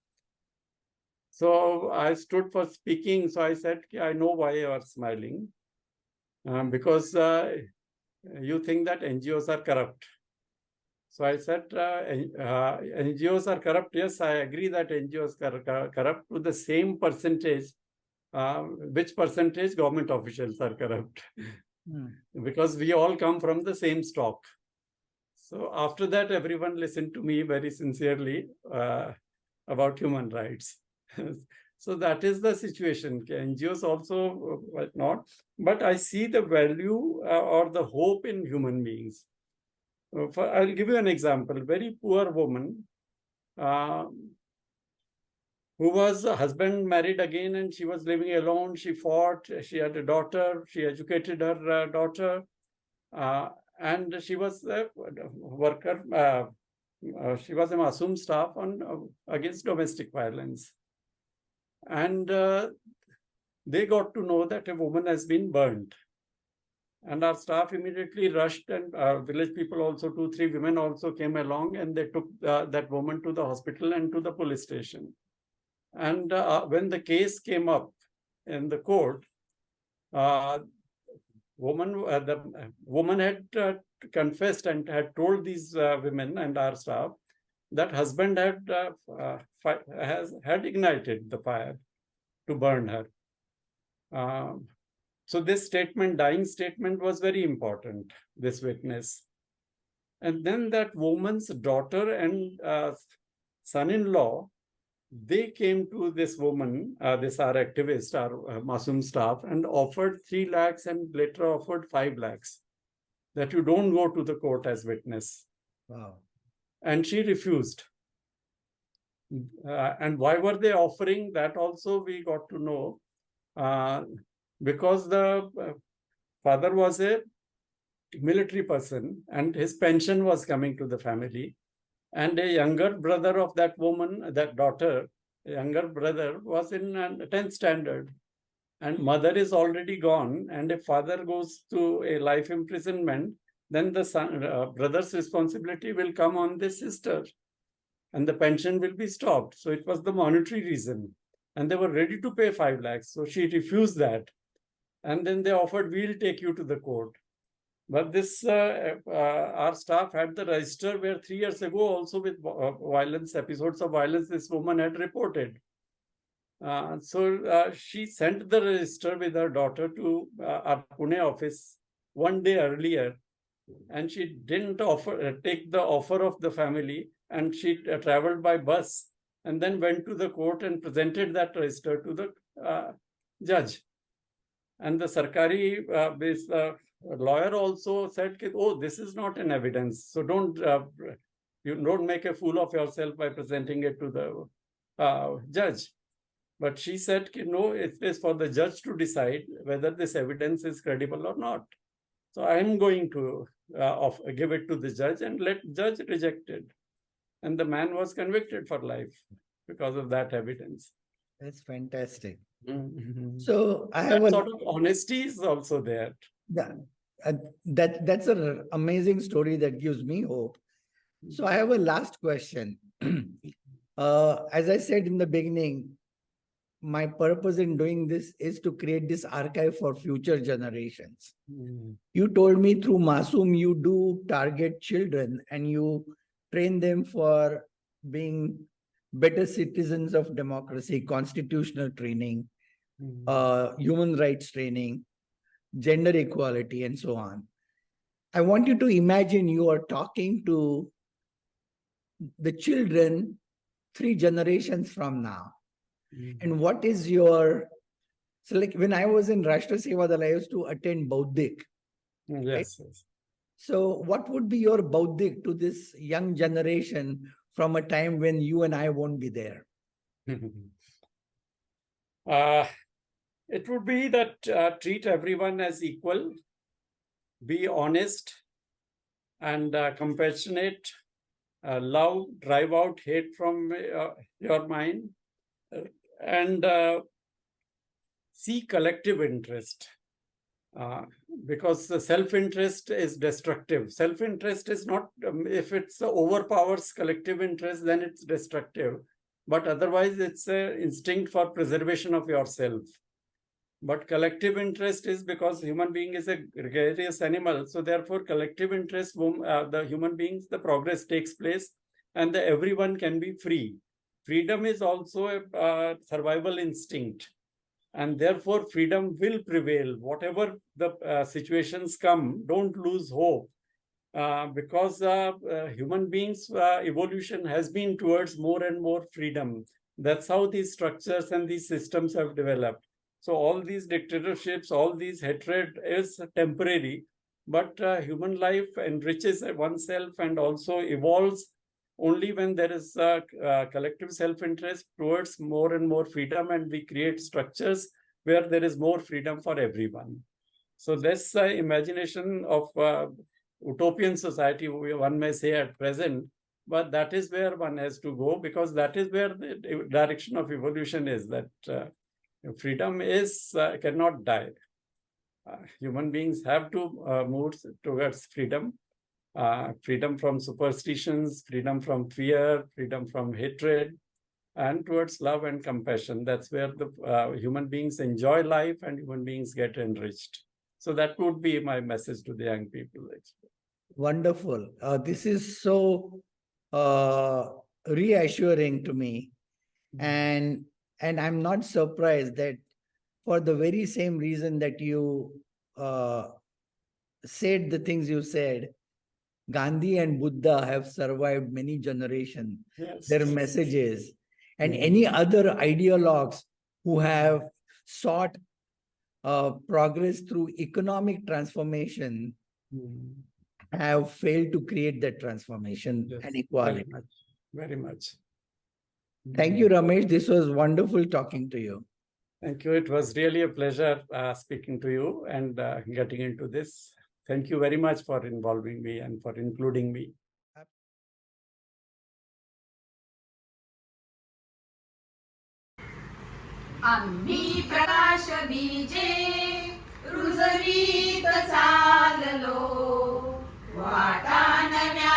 So I stood for speaking. So I said, I know why you are smiling, because you think that NGOs are corrupt. So I said, NGOs are corrupt. Yes, I agree that NGOs are corrupt to the same percentage, which percentage government officials are corrupt. Because we all come from the same stock. So after that, everyone listened to me very sincerely about human rights. So that is the situation. NGOs also not, but I see the value or the hope in human beings. I'll give you an example. Very poor woman who was a husband married again, and she was living alone. She fought. She had a daughter. She educated her daughter, and she was a worker. She was a MASUM staff on against domestic violence, and they got to know that a woman has been burned. And our staff immediately rushed, and village people also, 2-3 women also came along, and they took that woman to the hospital and to the police station. And when the case came up in the court, the woman had confessed and had told these women and our staff that husband had ignited the fire to burn her. So this statement, dying statement, was very important, this witness. And then that woman's daughter and son-in-law, they came to this woman, this our activist, our MASUM staff, and offered 3 lakhs and later offered 5 lakhs. that you don't go to the court as witness. Wow. And she refused. And why were they offering that also we got to know, because the father was a military person and his pension was coming to the family, and a younger brother of that woman, that daughter, a younger brother was in 10th standard, and mother is already gone, and if father goes to a life imprisonment, then the son, brother's responsibility will come on the sister, and the pension will be stopped. So it was the monetary reason. And they were ready to pay 5 lakhs. So she refused that. And then they offered, we'll take you to the court. But this, our staff had the register where 3 years ago also with violence, episodes of violence, this woman had reported. So she sent the register with her daughter to our Pune office one day earlier. And she didn't take the offer of the family, and she traveled by bus and then went to the court and presented that register to the judge. And the Sarkari lawyer also said, oh, this is not an evidence. So you don't make a fool of yourself by presenting it to the judge. But she said, no, it is for the judge to decide whether this evidence is credible or not. So I am going to give it to the judge and let judge reject it. And the man was convicted for life because of that evidence. That's fantastic. Mm-hmm. So I that have sort of honesty is also there. That's an amazing story that gives me hope. So I have a last question. As I said in the beginning, my purpose in doing this is to create this archive for future generations. You told me through MASUM, you do target children and you train them for being better citizens of democracy, constitutional training, human rights training, gender equality, and so on. I want you to imagine you are talking to the children 3 generations from now. And what is your, so like when I was in Rashtra Seva Dal, I used to attend Bauddhik. Yes, right? yes. So what would be your Bauddhik to this young generation from a time when you and I won't be there? It would be that treat everyone as equal, be honest and compassionate, love, drive out hate from your mind, and see collective interest. Because the self-interest is destructive. Self-interest is not, if it's overpowers collective interest, then it's destructive. But otherwise, it's an instinct for preservation of yourself. But collective interest is because human being is a gregarious animal. So therefore, collective interest, the human beings, the progress takes place and everyone can be free. Freedom is also a survival instinct. And therefore, freedom will prevail. Whatever the situations come, don't lose hope. Because human beings' evolution has been towards more and more freedom. That's how these structures and these systems have developed. So all these dictatorships, all these hatred is temporary, but human life enriches oneself and also evolves only when there is a collective self-interest towards more and more freedom, and we create structures where there is more freedom for everyone. So this imagination of utopian society, one may say at present, but that is where one has to go, because that is where the direction of evolution is, that freedom is cannot die. Human beings have to move towards freedom. Freedom from superstitions, freedom from fear, freedom from hatred, and towards love and compassion. That's where the human beings enjoy life and human beings get enriched. So that would be my message to the young people. Wonderful. This is so reassuring to me. And I'm not surprised that for the very same reason that you said the things you said, Gandhi and Buddha have survived many generations, Yes. their messages, and any other ideologues who have sought progress through economic transformation have failed to create that transformation Yes, and very equality. much. Very much. Thank you, Ramesh. This was wonderful talking to you. Thank you. It was really a pleasure speaking to you and getting into this. Thank you very much for involving me and for including me. आम्ही प्रकाश बीजे रुजवीत चाललो वाटा नव्या